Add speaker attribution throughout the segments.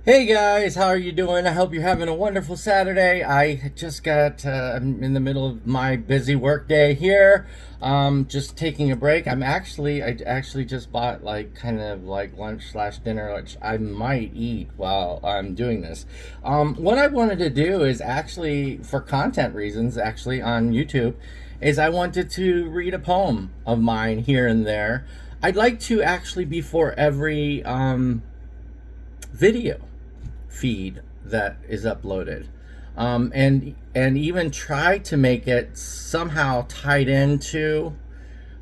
Speaker 1: Hey guys, how are you doing? I hope you're having a wonderful Saturday. I just I'm in the middle of my busy work day here. Just taking a break. I actually just bought like kind of like lunch slash dinner, which I might eat while I'm doing this. What I wanted to do is actually, for content reasons, actually on YouTube, is I wanted to read a poem of mine here and there. I'd like to actually before every video feed that is uploaded, and even try to make it somehow tied into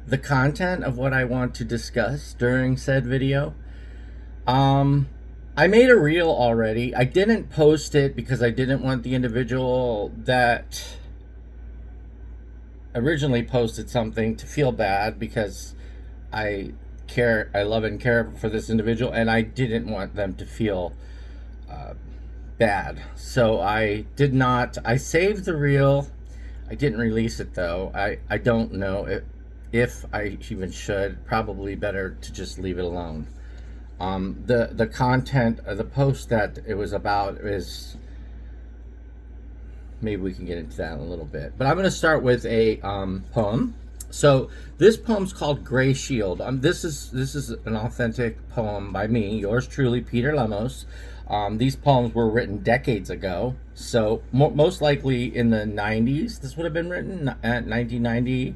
Speaker 1: the content of what I want to discuss during said video. I made a reel already. I didn't post it because I didn't want the individual that originally posted something to feel bad, because I love and care for this individual, and I didn't want them to feel bad. So I did not. I saved the reel. I didn't release it though. I don't know if I even should. Probably better to just leave it alone. The content of the post that it was about is, maybe we can get into that in a little bit. But I'm going to start with a poem. So this poem's called Gray Shield. This is an authentic poem by me, yours truly, Peter Lemos. These poems were written decades ago, so most likely in the 90s. This would have been written at 1990,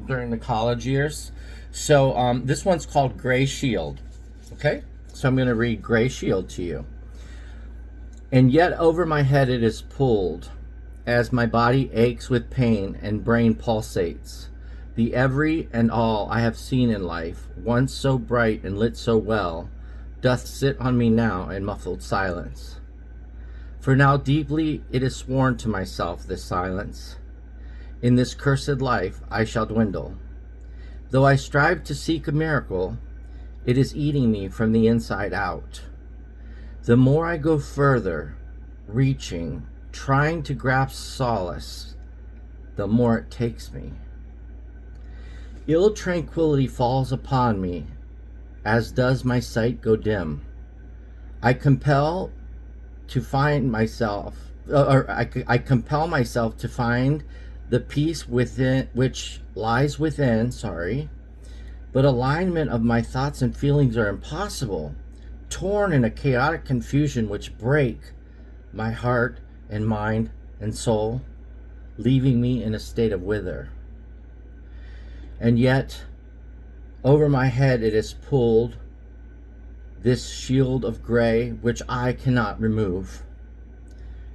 Speaker 1: during the college years. So this one's called Gray Shield. Okay, so I'm going to read Gray Shield to you. And yet over my head it is pulled, as my body aches with pain and brain pulsates. The every and all I have seen in life, once so bright and lit so well, doth sit on me now in muffled silence. For now deeply it is sworn to myself, this silence. In this cursed life I shall dwindle. Though I strive to seek a miracle, it is eating me from the inside out. The more I go further, reaching, trying to grasp solace, the more it takes me. Ill tranquility falls upon me, as does my sight go dim. I compel to find myself, I compel myself to find the peace within, which lies within, but alignment of my thoughts and feelings are impossible, torn in a chaotic confusion which break my heart and mind and soul, leaving me in a state of wither. And yet, over my head it is pulled, this shield of gray, which I cannot remove.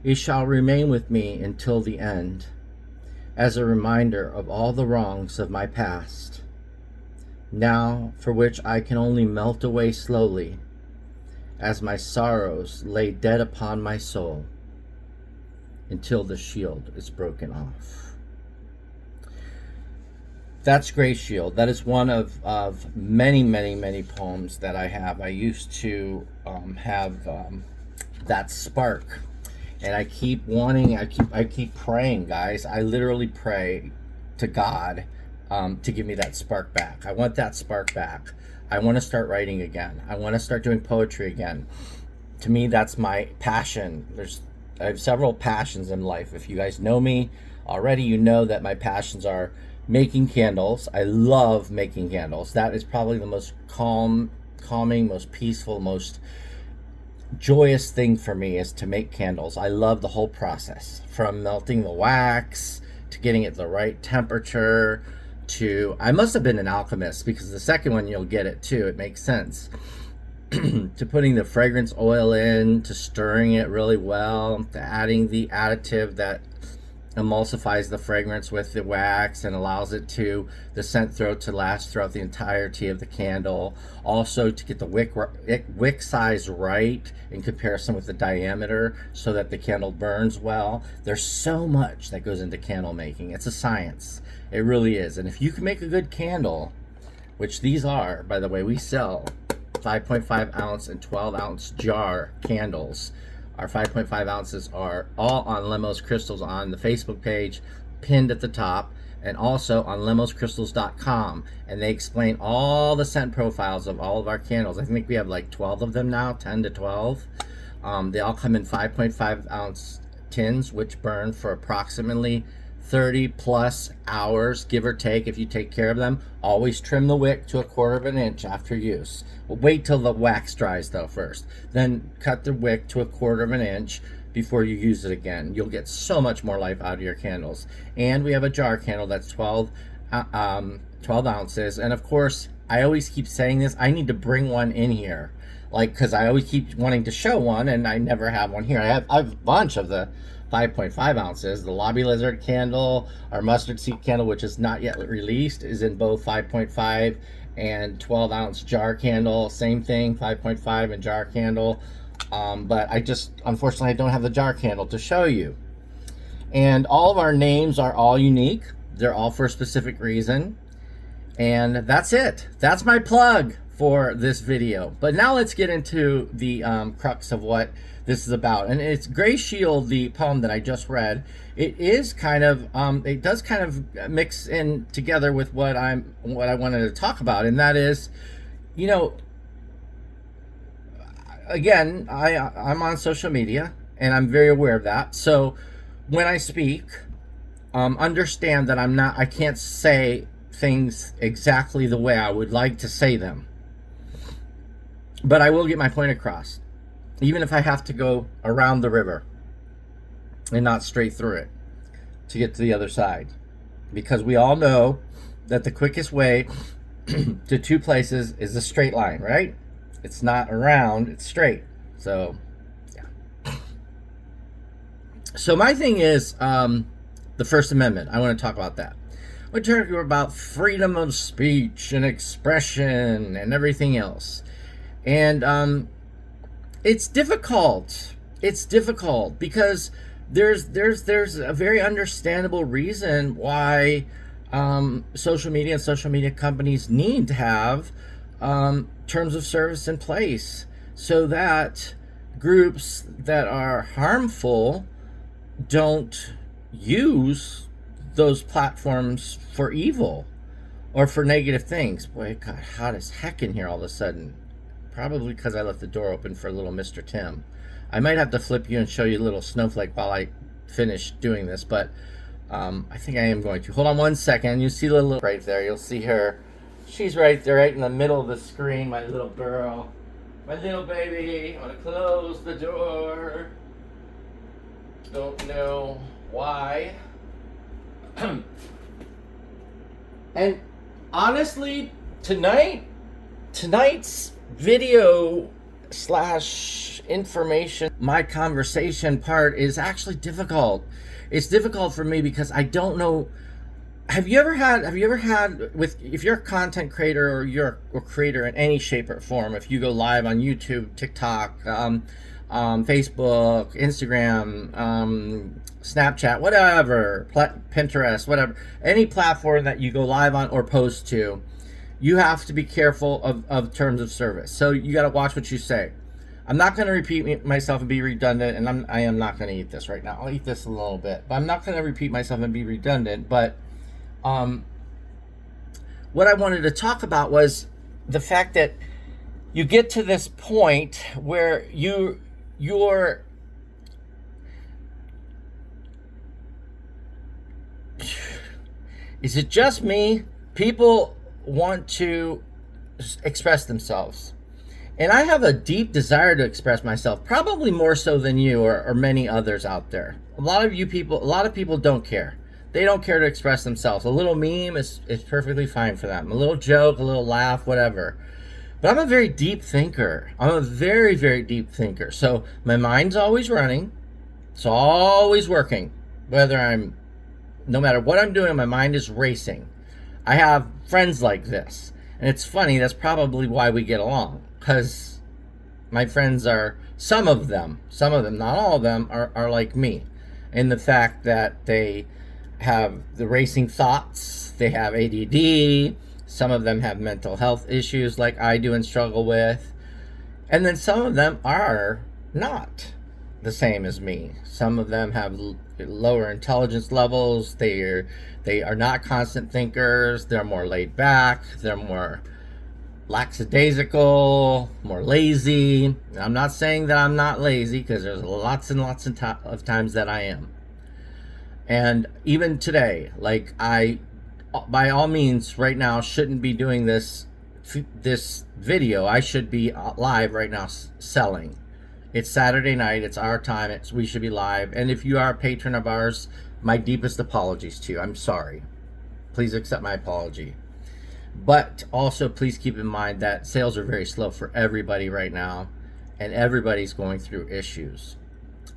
Speaker 1: It shall remain with me until the end, as a reminder of all the wrongs of my past, now for which I can only melt away slowly, as my sorrows lay dead upon my soul, until the shield is broken off. That's Gray Shield. That is one of many poems that I have. I used to have that spark, and I keep praying, guys. I literally pray to God to give me that spark back. I want that spark back. I want to start writing again. I want to start doing poetry again. To me, that's my passion. I have several passions in life. If you guys know me already, you know that my passions are making candles. I love making candles. That is probably the most calming, most peaceful, most joyous thing for me, is to make candles. I love the whole process, from melting the wax to getting it the right temperature to, I must have been an alchemist, because the second one you'll get it too. It makes sense. To putting the fragrance oil in, to stirring it really well, to adding the additive that emulsifies the fragrance with the wax and allows the scent throat to last throughout the entirety of the candle. Also to get the wick size right in comparison with the diameter, so that the candle burns well. There's so much that goes into candle making. It's a science. It really is. And if you can make a good candle, which these are, by the way, we sell 5.5 ounce and 12 ounce jar candles. Our 5.5 ounces are all on Lemos Crystals on the Facebook page, pinned at the top. and also on lemoscrystals.com, and they explain all the scent profiles of all of our candles. I think we have like 12 of them now, 10 to 12. They all come in 5.5 ounce tins, which burn for approximately 30 plus hours, give or take, if you take care of them. Always trim the wick to 1/4 of an inch after use. Wait till the wax dries though first. Then cut the wick to 1/4 of an inch before you use it again. You'll get so much more life out of your candles. And we have a jar candle that's 12 ounces. And of course, I always keep saying this, I need to bring one in here. Like, because I always keep wanting to show one and I never have one here. I have a bunch of the 5.5 ounces. The Lobby Lizard candle, our mustard seed candle, which is not yet released, is in both 5.5 and 12 ounce jar candle. Same thing, 5.5 and jar candle. But I just, unfortunately, I don't have the jar candle to show you. And all of our names are all unique. They're all for a specific reason. And that's it. That's my plug for this video. But now let's get into the crux of what this is about. And it's Gray Shield, the poem that I just read. It is kind of, it does kind of mix in together with what I wanted to talk about. And that is, you know, again, I'm on social media and I'm very aware of that. So when I speak, understand that I can't say things exactly the way I would like to say them. But I will get my point across, even if I have to go around the river and not straight through it to get to the other side. Because we all know that the quickest way to two places is a straight line, right? It's not around, it's straight. So, yeah. So my thing is the First Amendment. I want to talk about that. We're talking about freedom of speech and expression and everything else. And it's difficult. It's difficult because there's a very understandable reason why social media and social media companies need to have terms of service in place so that groups that are harmful don't use those platforms for evil or for negative things. Boy, it got hot as heck in here all of a sudden. Probably because I left the door open for little Mr. Tim. I might have to flip you and show you a little snowflake while I finish doing this, but I think I am going to. Hold on one second. You see the little right there. You'll see her. She's right there, right in the middle of the screen, my little girl. My little baby. I want to close the door. Don't know why. And honestly, tonight's video / information, my conversation part is actually difficult. It's difficult for me because I don't know. Have you ever had with, if you're a content creator or you're a creator in any shape or form, if you go live on YouTube, TikTok, Facebook, Instagram, Snapchat, whatever, Pinterest, whatever, any platform that you go live on or post to, you have to be careful of terms of service. So you got to watch what you say. I'm not going to repeat myself and be redundant, and I am not going to eat this right now. I'll eat this in a little bit, but I'm not going to repeat myself and be redundant. But what I wanted to talk about was the fact that you get to this point where you're is it just me? People want to express themselves. And I have a deep desire to express myself, probably more so than you or many others out there. A lot of people don't care. They don't care to express themselves. A little meme is perfectly fine for them. A little joke, a little laugh, whatever. But I'm a very deep thinker. I'm a very, very deep thinker. So my mind's always running. It's always working. No matter what I'm doing, my mind is racing. I have friends like this. And it's funny, that's probably why we get along. Because my friends are, some of them, not all of them, are like me. In the fact that they have the racing thoughts, they have ADD, some of them have mental health issues like I do and struggle with. And then some of them are not. the same as me. Some of them have lower intelligence levels. They are not constant thinkers. They're more laid back. They're more lackadaisical, more lazy. I'm not saying that I'm not lazy, because there's lots and lots of times that I am. And even today, like, I, by all means, right now shouldn't be doing this video. I should be live right now selling. It's Saturday night. It's our time. We should be live. And if you are a patron of ours, my deepest apologies to you. I'm sorry. Please accept my apology. But also, please keep in mind that sales are very slow for everybody right now, and everybody's going through issues.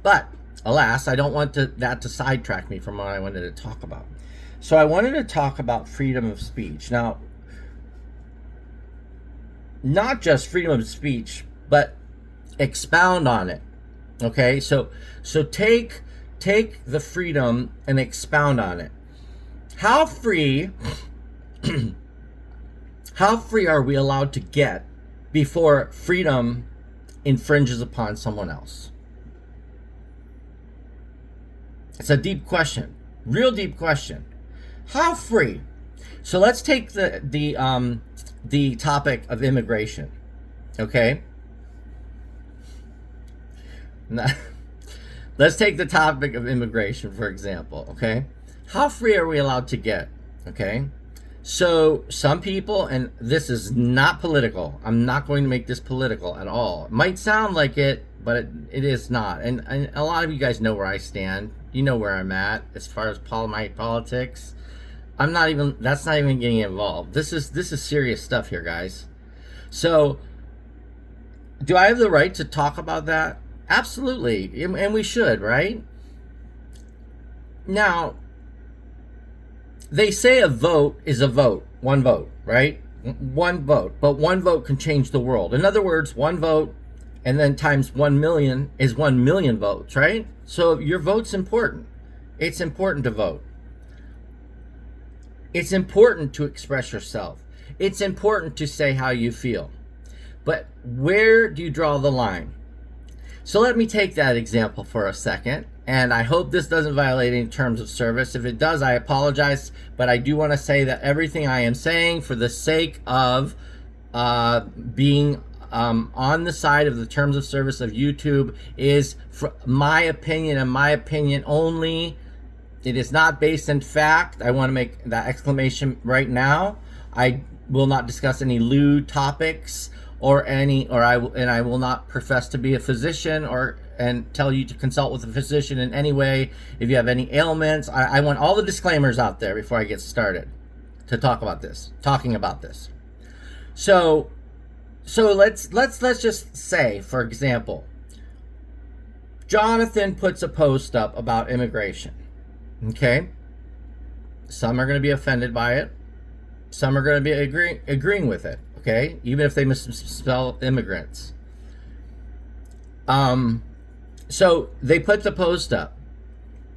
Speaker 1: But alas, I don't want that to sidetrack me from what I wanted to talk about. So I wanted to talk about freedom of speech. Now, not just freedom of speech, but expound on it. Okay, so take the freedom and expound on it. How free are we allowed to get before freedom infringes upon someone else? It's a deep question, real deep question. How free? So let's take the topic of immigration. Okay. Let's take the topic of immigration, for example. Okay. How free are we allowed to get? Okay. So some people, and this is not political. I'm not going to make this political at all. It might sound like it, but it is not. And a lot of you guys know where I stand. You know where I'm at as far as my politics. That's not even getting involved. This is serious stuff here, guys. So do I have the right to talk about that? Absolutely. And we should, right? Now, they say a vote is a vote. One vote, right? One vote. But one vote can change the world. In other words, one vote and then times 1 million is 1 million votes, right? So your vote's important. It's important to vote. It's important to express yourself. It's important to say how you feel. But where do you draw the line? So let me take that example for a second. And I hope this doesn't violate any terms of service. If it does, I apologize. But I do want to say that everything I am saying, for the sake of being on the side of the terms of service of YouTube, is my opinion and my opinion only. It is not based in fact. I want to make that exclamation right now. I will not discuss any lewd topics I will not profess to be a physician and tell you to consult with a physician in any way. If you have any ailments, I want all the disclaimers out there before I get started talking about this. So let's just say, for example, Jonathan puts a post up about immigration. Okay? Some are going to be offended by it. Some are going to be agreeing with it. Okay? Even if they misspell immigrants. So they put the post up.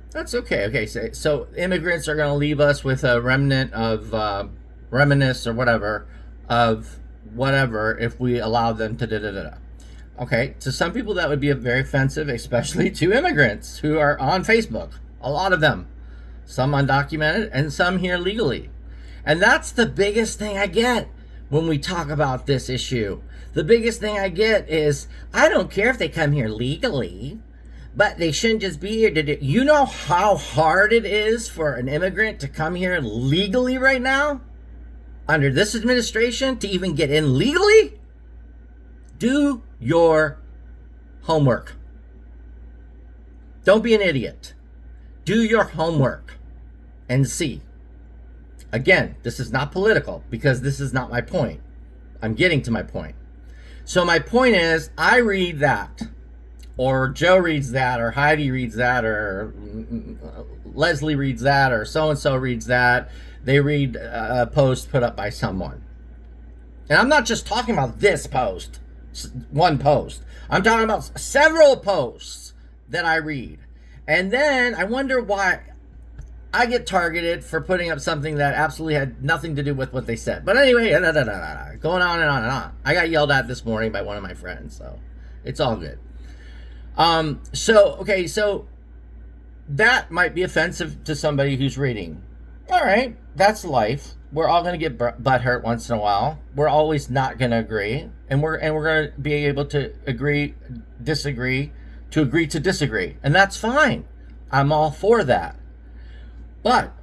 Speaker 1: That's okay. Okay, so immigrants are going to leave us with a remnant of reminisce or whatever of whatever if we allow them to da-da-da-da. Okay, to some people that would be very offensive, especially to immigrants who are on Facebook. A lot of them. Some undocumented and some here legally. And that's the biggest thing I get when we talk about this issue. The biggest thing I get is, I don't care if they come here legally, but they shouldn't just be here to do. You know how hard it is for an immigrant to come here legally right now? Under this administration, to even get in legally? Do your homework. Don't be an idiot. Do your homework and see. Again, this is not political, because this is not my point. I'm getting to my point. So my point is, I read that, or Joe reads that, or Heidi reads that, or Leslie reads that, or so-and-so reads that. They read a post put up by someone. And I'm not just talking about this post, one post. I'm talking about several posts that I read. And then I wonder why I get targeted for putting up something that absolutely had nothing to do with what they said. But anyway, going on and on and on. I got yelled at this morning by one of my friends, so it's all good. So that might be offensive to somebody who's reading. All right, that's life. We're all going to get butt hurt once in a while. We're always not going to agree, and we're going to be able to disagree, to agree to disagree, and that's fine. I'm all for that. But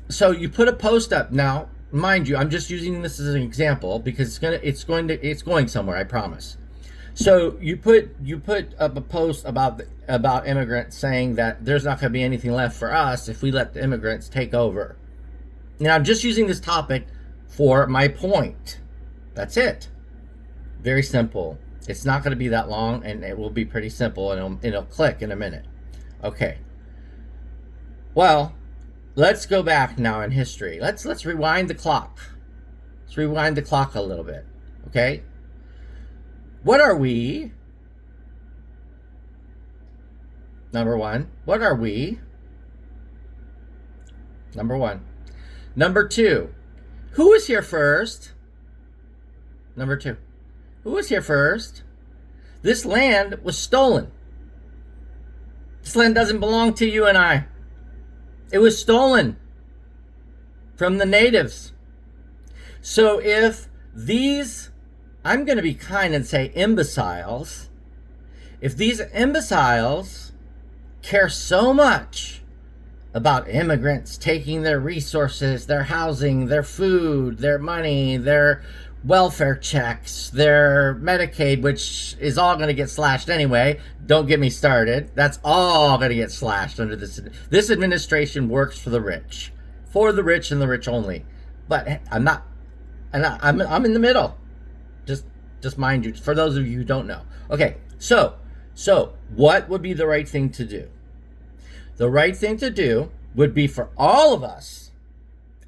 Speaker 1: so you put a post up now. Mind you, I'm just using this as an example because it's going somewhere. I promise. So you put up a post about immigrants saying that there's not going to be anything left for us if we let the immigrants take over. Now I'm just using this topic for my point. That's it. Very simple. It's not going to be that long, and it will be pretty simple, and it'll click in a minute. Okay. Well, let's go back now in history. Let's rewind the clock. Let's rewind the clock a little bit. Okay? What are we? Number one. What are we? Number one. Number two. Who was here first? Number two. Who was here first? This land was stolen. This land doesn't belong to you and I. It was stolen from the natives. So if these, I'm going to be kind and say imbeciles, if these imbeciles care so much about immigrants taking their resources, their housing, their food, their money, their welfare checks, their Medicaid, which is all going to get slashed anyway. Don't get me started. That's all going to get slashed under this. This administration works for the rich and the rich only. But I'm not, and I'm in the middle. Just mind you, for those of you who don't know. Okay, so what would be the right thing to do? The right thing to do would be for all of us.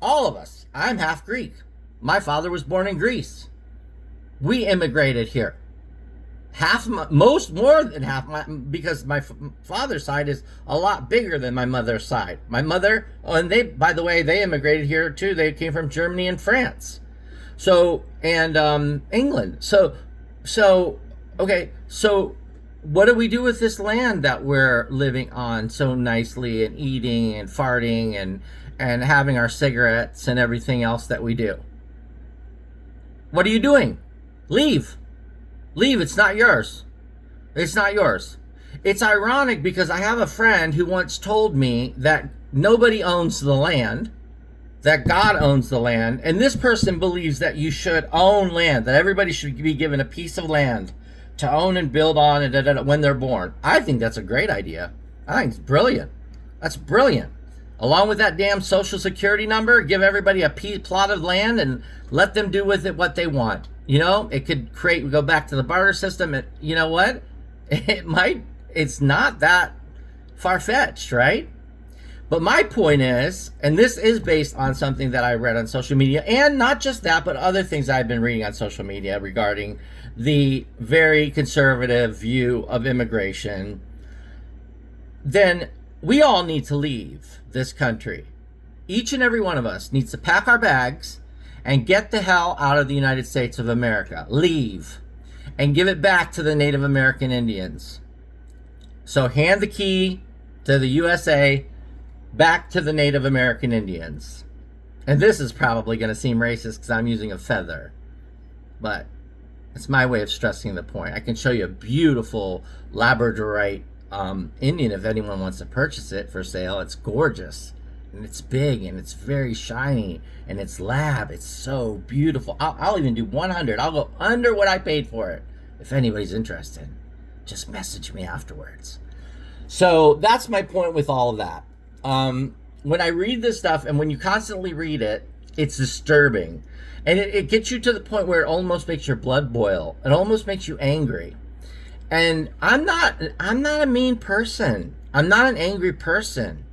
Speaker 1: I'm half Greek. My father was born in Greece. We immigrated here. More than half, because my father's side is a lot bigger than my mother's side. My mother, and by the way, they immigrated here too. They came from Germany and France. And England. So what do we do with this land that we're living on so nicely and eating and farting and having our cigarettes and everything else that we do? What are you doing? Leave. It's not yours. It's not yours. It's ironic because I have a friend who once told me that nobody owns the land, that God owns the land, and this person believes that you should own land, that everybody should be given a piece of land to own and build on when they're born. I think that's a great idea. I think it's brilliant. That's brilliant. Along with that damn social security number, give everybody a plot of land and let them do with it what they want. You know, it could go back to the barter system. You know what? It's not that far-fetched, right? But my point is, and this is based on something that I read on social media, and not just that, but other things I've been reading on social media regarding the very conservative view of immigration, then we all need to leave this country. Each and every one of us needs to pack our bags and get the hell out of the United States of America. Leave. And give it back to the Native American Indians. So hand the key to the USA back to the Native American Indians. And this is probably going to seem racist because I'm using a feather. But it's my way of stressing the point. I can show you a beautiful Labradorite Indian if anyone wants to purchase it for sale. It's gorgeous. And it's big and it's very shiny. And it's lab. It's so beautiful. I'll even do 100. I'll go under what I paid for it. If anybody's interested, just message me afterwards. So that's my point with all of that. When I read this stuff and when you constantly read it, it's disturbing. And it gets you to the point where it almost makes your blood boil. It almost makes you angry. And I'm not a mean person. I'm not an angry person.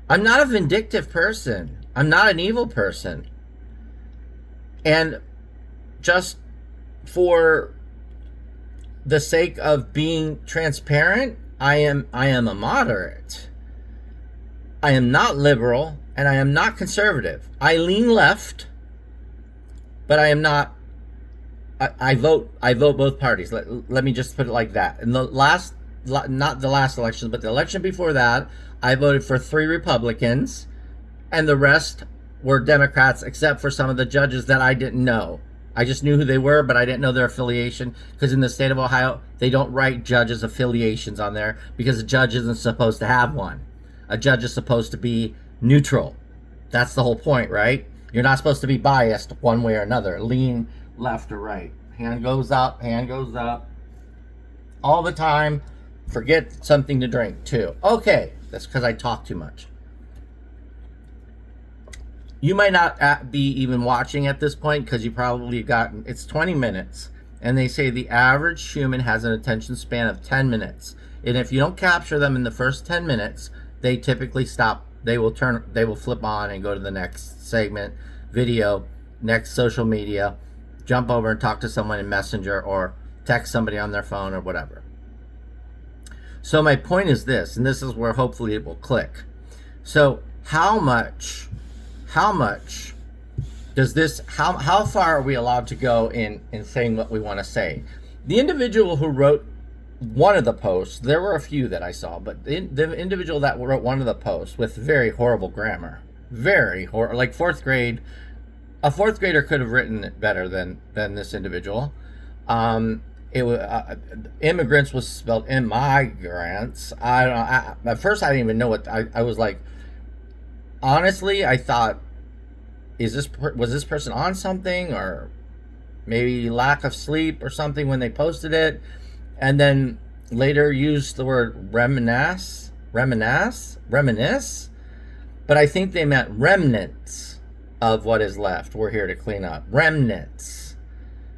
Speaker 1: I'm not a vindictive person. I'm not an evil person. And just for the sake of being transparent, I am a moderate. I am not liberal and I am not conservative. I lean left, but I am not I vote both parties. Let me just put it like that. In the last, not the last election, but the election before that, I voted for 3 Republicans, and the rest were Democrats, except for some of the judges that I didn't know. I just knew who they were, but I didn't know their affiliation, because in the state of Ohio, they don't write judges' affiliations on there, because a judge isn't supposed to have one. A judge is supposed to be neutral. That's the whole point, right? You're not supposed to be biased one way or another. Lean left or right. Hand goes up, all the time. Forget something to drink, too. Okay, that's because I talk too much. You might not be even watching at this point, because you probably gotten, it's 20 minutes. And they say the average human has an attention span of 10 minutes. And if you don't capture them in the first 10 minutes, they typically stop. They will flip on and go to the next segment, video, next social media, jump over and talk to someone in Messenger or text somebody on their phone or whatever. So my point is this, and this is where hopefully it will click. So how much does this, how far are we allowed to go in saying what we want to say? The individual who wrote one of the posts, there were a few that I saw, but the individual that wrote one of the posts with very horrible grammar, like fourth grade, a fourth grader could have written it better than this individual. It was immigrants was spelled immigrants. I don't know. At first, I didn't even know what I was like. Honestly, I thought, was this person on something, or maybe lack of sleep or something when they posted it? And then later used the word reminisce, but I think they meant remnants of what is left. We're here to clean up. Remnants.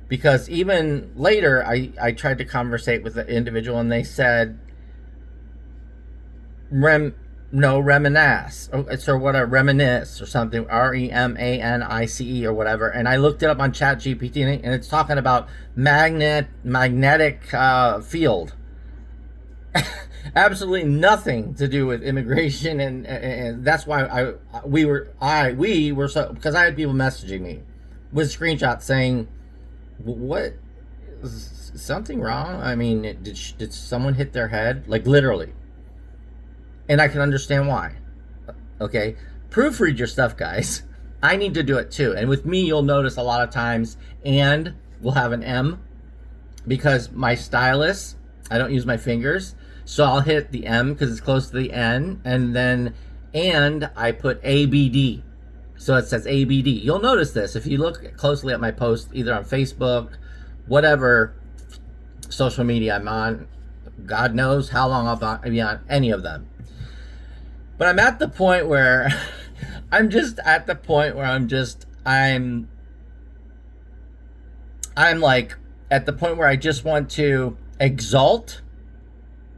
Speaker 1: Because even later, I tried to conversate with the individual, and they said, reminisce. Or what, a reminisce or something, REMANICE or whatever. And I looked it up on ChatGPT, and it's talking about magnetic field. Absolutely nothing to do with immigration, and that's why we were so, because I had people messaging me with screenshots saying, "What, is something wrong? I mean, did someone hit their head?" Like literally. And I can understand why. Okay, proofread your stuff, guys. I need to do it too. And with me, you'll notice a lot of times "and" will have an M, because my stylus, I don't use my fingers. So I'll hit the M because it's close to the N, and then "and" I put ABD. So it says ABD. You'll notice this if you look closely at my post, either on Facebook, whatever social media I'm on. God knows how long I'll be on any of them. But I'm at the point where I'm like at the point where I just want to exalt.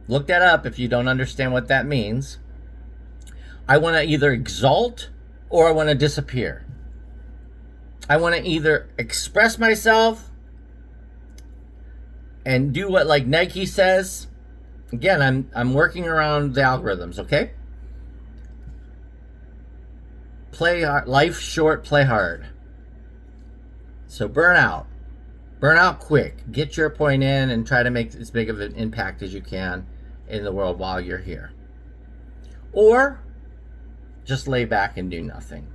Speaker 1: Look that up if you don't understand what that means. I want to either exalt or I want to disappear. I want to either express myself and do what, like Nike says. Again, I'm working around the algorithms, okay? Play hard, life short, play hard. So burn out quick. Get your point in and try to make as big of an impact as you can in the world while you're here. Or just lay back and do nothing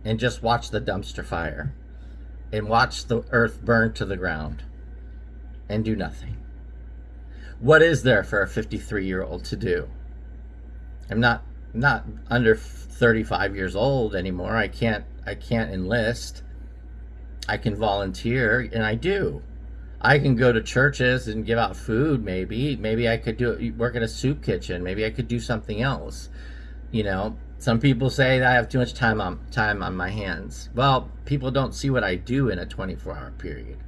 Speaker 1: and just watch the dumpster fire and watch the earth burn to the ground and do nothing. What is there for a 53-year-old to do? I'm not under 35 years old anymore. I can't enlist. I can volunteer, and I do. I can go to churches and give out food, maybe I could work at a soup kitchen. Maybe I could do something else. You know, some people say that I have too much time on my hands. Well, people don't see what I do in a 24-hour period,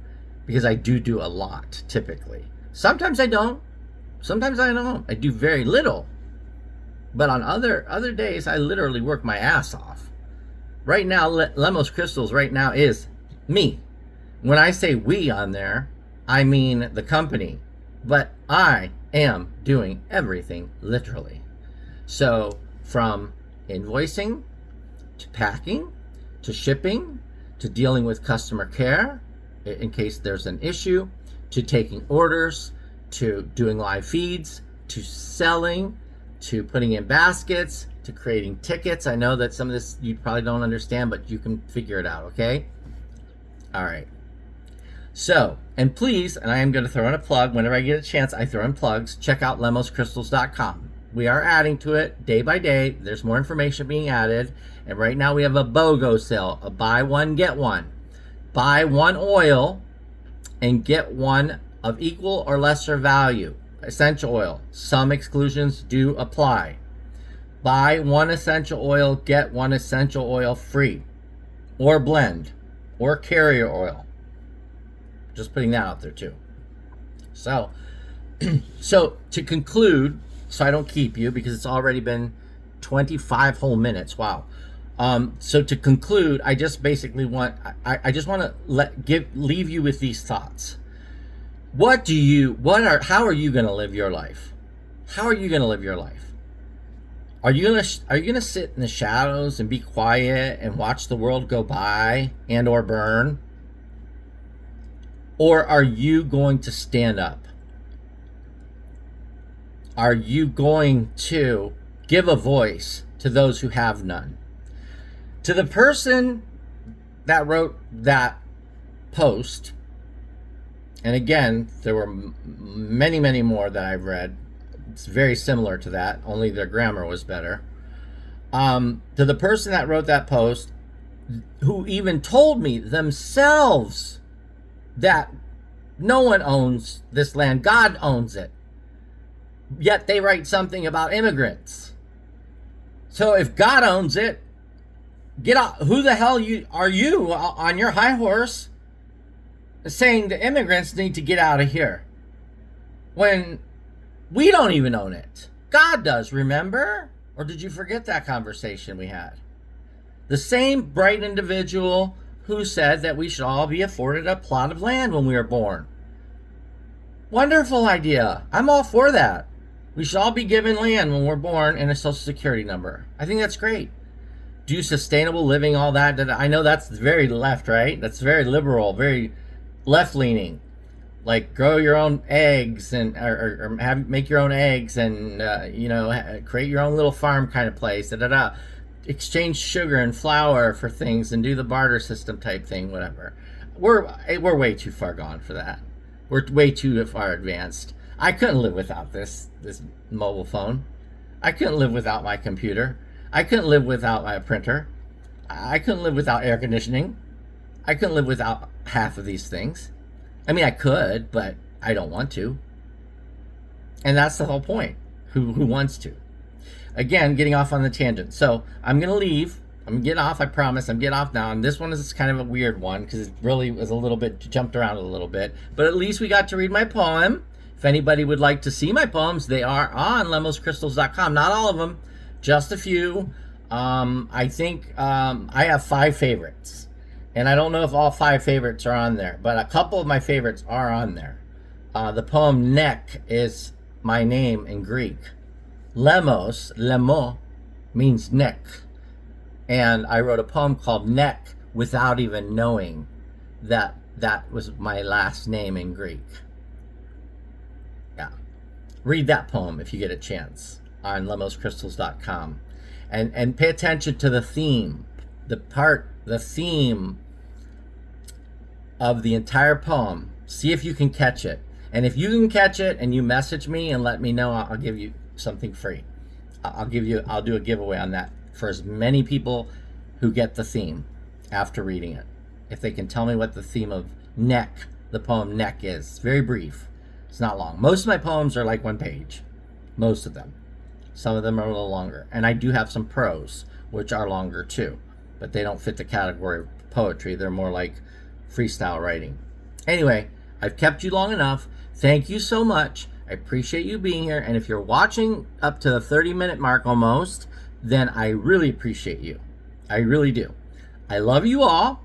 Speaker 1: because I do a lot typically. Sometimes I don't. Sometimes I don't. I do very little. But on other days, I literally work my ass off. Right now, Lemos Crystals right now is me. When I say we on there, I mean the company. But I am doing everything literally. So from invoicing, to packing, to shipping, to dealing with customer care, in case there's an issue, to taking orders, to doing live feeds, to selling, to putting in baskets, to creating tickets. I know that some of this you probably don't understand, but you can figure it out, okay? All right. So, and please, and I am going to throw in a plug. Whenever I get a chance, I throw in plugs. Check out lemoscrystals.com. We are adding to it day by day. There's more information being added. And right now we have a BOGO sale, a buy one, get one. Buy one oil and get one of equal or lesser value. Essential oil. Some exclusions do apply. Buy one essential oil, get one essential oil free. Or blend. Or carrier oil. Just putting that out there too. So to conclude, so I don't keep you because it's already been 25 whole minutes. Wow. So to conclude, I just basically want, I just want to leave you with these thoughts. How are you going to live your life? How are you going to live your life? Are you going to sit in the shadows and be quiet and watch the world go by and or burn? Or are you going to stand up? Are you going to give a voice to those who have none? To the person that wrote that post, and again, there were many, many more that I've read. It's very similar to that, only their grammar was better. To the person that wrote that post, who even told me themselves that no one owns this land, God owns it. Yet they write something about immigrants. So if God owns it, get out. Who the hell are you on your high horse saying the immigrants need to get out of here when we don't even own it? God does, remember? Or did you forget that conversation we had? The same bright individual who said that we should all be afforded a plot of land when we were born. Wonderful idea. I'm all for that. We should all be given land when we're born and a social security number. I think that's great. Do sustainable living, all that. I know that's very left, right? That's very liberal, very left-leaning. Like grow your own eggs and or make your own eggs and create your own little farm kind of place. Exchange sugar and flour for things and do the barter system type thing, whatever. We're way too far gone for that. We're way too far advanced. I couldn't live without this mobile phone. I couldn't live without my computer. I couldn't live without my printer. I couldn't live without air conditioning. I couldn't live without half of these things. I mean, I could, but I don't want to. And that's the whole point. Who wants to? Again, getting off on the tangent. So I'm going to leave. I'm going to get off, I promise. I'm getting off now. And this one is kind of a weird one because it really was a little bit, jumped around a little bit. But at least we got to read my poem. If anybody would like to see my poems, they are on lemoscrystals.com. Not all of them, just a few. I think I have 5 favorites. And I don't know if all 5 favorites are on there, but a couple of my favorites are on there. The poem Neck is my name in Greek. Lemos, lemo, means neck. And I wrote a poem called Neck without even knowing that that was my last name in Greek. Yeah. Read that poem if you get a chance on lemoscrystals.com. And pay attention to the theme. The theme of the entire poem. See if you can catch it. And if you can catch it and you message me and let me know, I'll give you something free. I'll do a giveaway on that for as many people who get the theme after reading it. If they can tell me what the theme of Neck, the poem Neck is. It's very brief. It's not long. Most of my poems are like 1 page. Most of them. Some of them are a little longer. And I do have some prose, which are longer too. But they don't fit the category of poetry. They're more like freestyle writing. Anyway, I've kept you long enough. Thank you so much. I appreciate you being here. And if you're watching up to the 30-minute mark almost, then I really appreciate you. I really do. I love you all.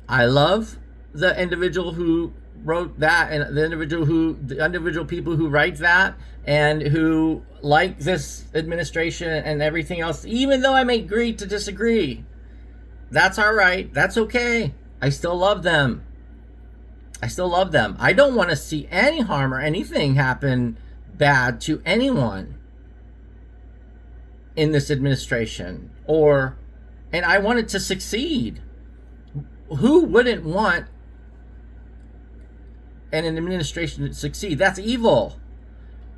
Speaker 1: I love the individual who wrote that and the individual people who write that and who like this administration and everything else, even though I may agree to disagree. That's all right. That's okay. I still love them. I still love them. I don't want to see any harm or anything happen bad to anyone in this administration, and I want it to succeed. Who wouldn't want an administration to succeed? That's evil.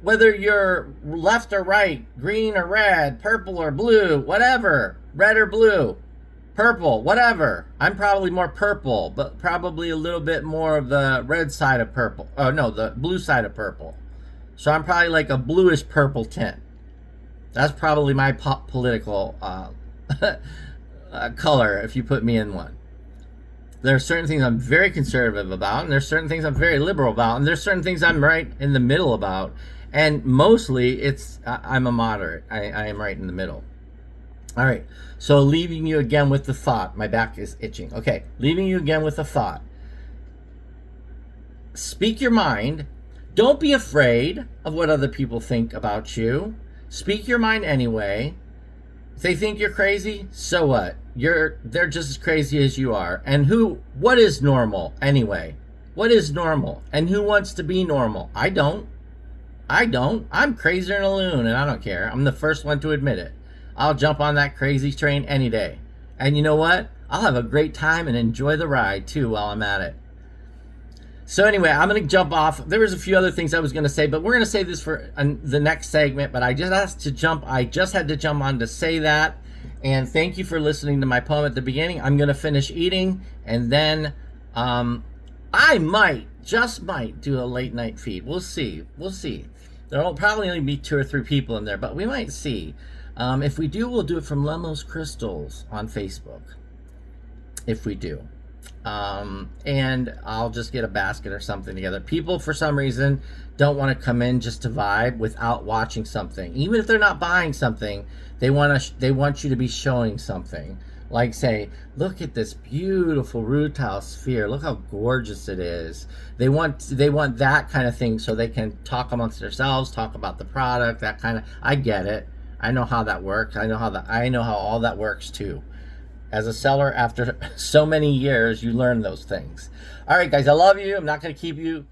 Speaker 1: Whether you're left or right, green or red, purple or blue, whatever, red or blue, purple, whatever. I'm probably more purple, but probably a little bit more of the red side of purple. Oh no, the blue side of purple. So I'm probably like a bluish purple tint. That's probably my political color if you put me in one. There are certain things I'm very conservative about, and there's certain things I'm very liberal about, and there's certain things I'm right in the middle about. And mostly I'm a moderate. I am right in the middle. All right, so leaving you again with the thought. My back is itching. Okay, leaving you again with the thought. Speak your mind. Don't be afraid of what other people think about you. Speak your mind anyway. If they think you're crazy, so what? They're just as crazy as you are. And what is normal anyway? What is normal? And who wants to be normal? I don't. I'm crazier than a loon, and I don't care. I'm the first one to admit it. I'll jump on that crazy train any day. And you know what? I'll have a great time and enjoy the ride too while I'm at it. So anyway, I'm going to jump off. There was a few other things I was going to say, but we're going to save this for the next segment. But I just had to jump on to say that. And thank you for listening to my poem at the beginning. I'm going to finish eating, and then I just might do a late night feed. We'll see. There will probably only be 2 or 3 people in there, but we might see. If we do, we'll do it from Lemos Crystals on Facebook. If we do. And I'll just get a basket or something together. People, for some reason, don't want to come in just to vibe without watching something. Even if they're not buying something, they want you to be showing something. Like, say, look at this beautiful rutile sphere. Look how gorgeous it is. They want that kind of thing so they can talk amongst themselves, talk about the product, that kind of. I get it. I know how that works. I know how all that works too. As a seller, after so many years, you learn those things. All right, guys, I love you. I'm not going to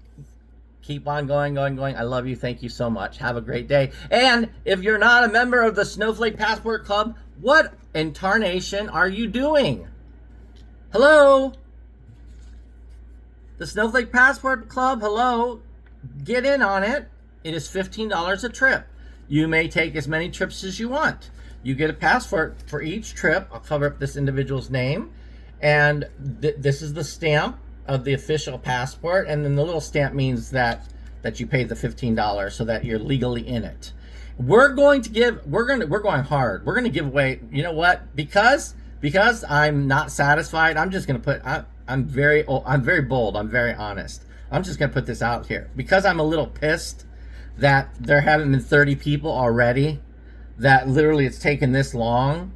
Speaker 1: keep on going. I love you. Thank you so much. Have a great day. And if you're not a member of the Snowflake Passport Club, what in tarnation are you doing? Hello? The Snowflake Passport Club, hello? Get in on it. It is $15 a trip. You may take as many trips as you want. You get a passport for each trip. I'll cover up this individual's name. And this is the stamp of the official passport. And then the little stamp means that you paid the $15 so that you're legally in it. We're going hard. We're going to give away, you know what? Because I'm not satisfied, I'm just going to put, I'm very bold. I'm very honest. I'm just going to put this out here. Because I'm a little pissed that there haven't been 30 people already, that literally it's taken this long.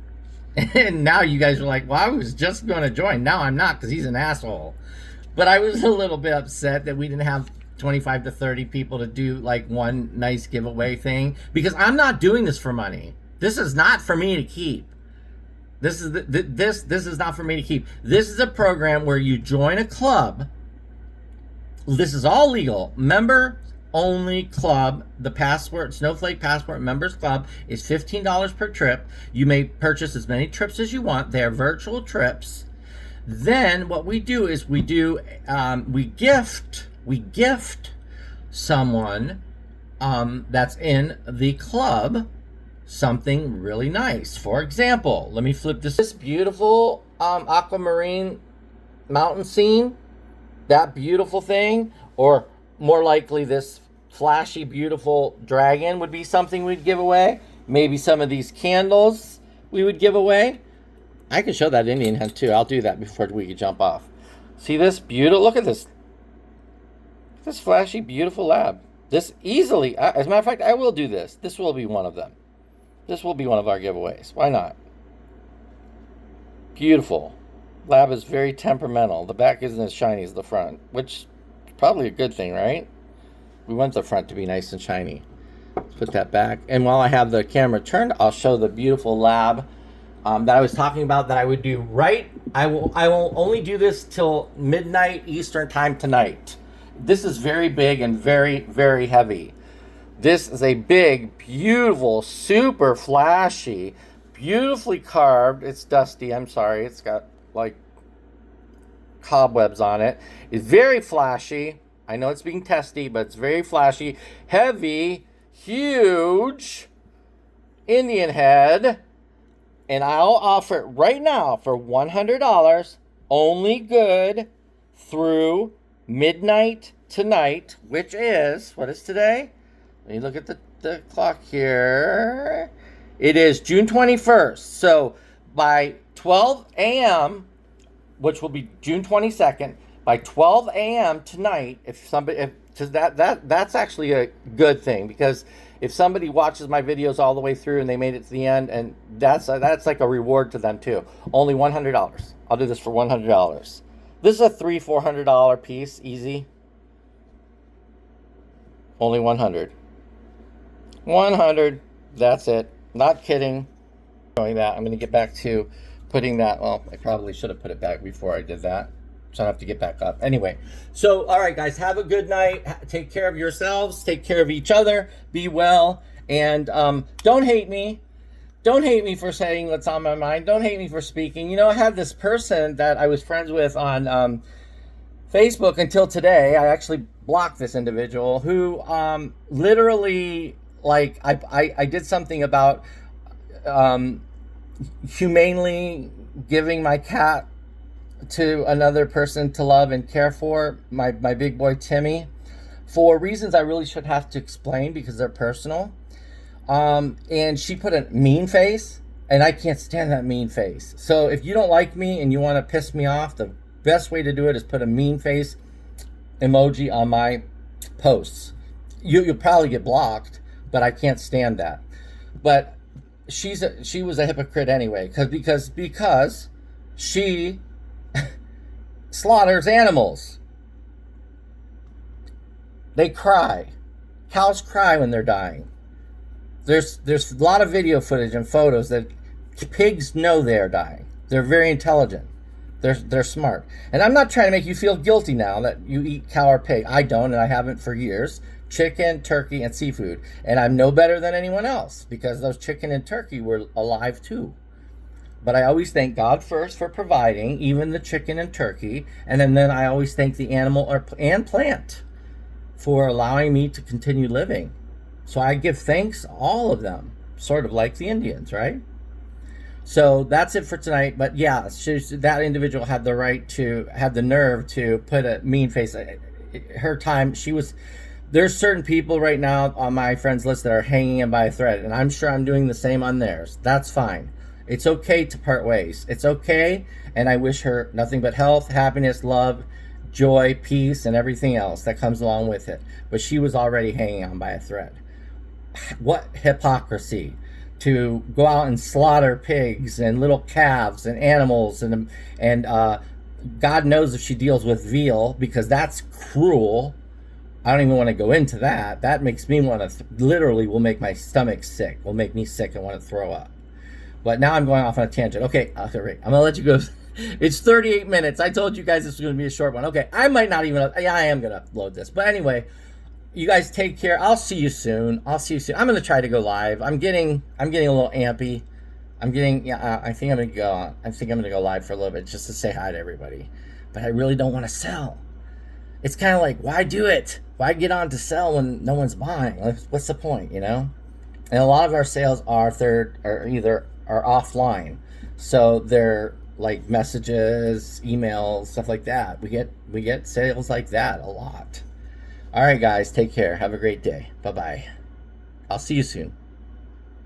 Speaker 1: And now you guys are like, well, I was just going to join. Now I'm not because he's an asshole. But I was a little bit upset that we didn't have 25 to 30 people to do like one nice giveaway thing, because I'm not doing this for money. This is not for me to keep. This is not for me to keep. This is a program where you join a club. This is all legal. Member only club. The Snowflake Passport Members Club is $15 per trip. You may purchase as many trips as you want. They are virtual trips. Then what we do is we gift someone that's in the club something really nice. For example, let me flip this beautiful aquamarine mountain scene, that beautiful thing, or more likely this flashy beautiful dragon would be something we'd give away. Maybe some of these candles we would give away. I can show that Indian hen too. I'll do that before we can jump off. See this beautiful, look at this flashy beautiful lab. This easily, as a matter of fact, I will do this. This will be one of them. This will be one of our giveaways. Why not? Beautiful. Lab is very temperamental. The back isn't as shiny as the front, which is probably a good thing, right? We want the front to be nice and shiny. Let's put that back. And while I have the camera turned, I'll show the beautiful lab that I was talking about that I would do right. I will only do this till midnight Eastern time tonight. This is very big and very, very heavy. This is a big, beautiful, super flashy, beautifully carved. It's dusty. I'm sorry. It's got like cobwebs on it. It's very flashy. I know it's being testy, but it's very flashy, heavy, huge Indian head. And I'll offer it right now for $100, only good through midnight tonight, which is, what is today? Let me look at the clock here. It is June 21st. So by 12 a.m., which will be June 22nd, by 12 a.m. tonight, that's actually a good thing, because if somebody watches my videos all the way through and they made it to the end, and that's like a reward to them too. Only $100. I'll do this for $100. This is a $300-400 piece, easy. Only 100. 100. That's it. Not kidding. Showing that, I'm going to get back to putting that. Well, I probably should have put it back before I did that, so I don't have to get back up. Anyway, so all right, guys, have a good night. Take care of yourselves. Take care of each other. Be well, and don't hate me. Don't hate me for saying what's on my mind. Don't hate me for speaking. You know, I had this person that I was friends with on Facebook until today. I actually blocked this individual who literally, like, I did something about humanely giving my cat to another person to love and care for, my big boy Timmy, for reasons I really should have to explain because they're personal. And she put a mean face, and I can't stand that mean face. So if you don't like me and you want to piss me off, the best way to do it is put a mean face emoji on my posts. You'll probably get blocked, but I can't stand that. But she was a hypocrite anyway, because she slaughters animals. They cry. Cows cry when they're dying. There's a lot of video footage and photos that pigs know they are dying. They're very intelligent. They're smart. And I'm not trying to make you feel guilty now that you eat cow or pig. I don't, and I haven't for years. Chicken, turkey, and seafood. And I'm no better than anyone else, because those chicken and turkey were alive too. But I always thank God first for providing even the chicken and turkey. And then I always thank the animal and plant for allowing me to continue living. So I give thanks, all of them, sort of like the Indians, right? So that's it for tonight. But yeah, that individual had the nerve to put a mean face. Her time, there's certain people right now on my friends list that are hanging in by a thread, and I'm sure I'm doing the same on theirs. That's fine. It's okay to part ways. It's okay, and I wish her nothing but health, happiness, love, joy, peace, and everything else that comes along with it. But she was already hanging on by a thread. What hypocrisy to go out and slaughter pigs and little calves and animals, and God knows if she deals with veal, because that's cruel. I don't even want to go into that. That makes me want to, literally will make my stomach sick, will make me sick and want to throw up. But now I'm going off on a tangent. Okay, I'm going to let you go. It's 38 minutes. I told you guys this was going to be a short one. Okay, I might not even, I am going to upload this. But anyway, you guys take care. I'll see you soon. I'm going to try to go live. I'm getting a little ampy. I think I'm going to go live for a little bit just to say hi to everybody. But I really don't want to sell. It's kind of like, why do it? Why get on to sell when no one's buying? What's the point, you know? And a lot of our sales are offline. So they're like messages, emails, stuff like that. We get sales like that a lot. All right, guys, take care. Have a great day. Bye-bye. I'll see you soon.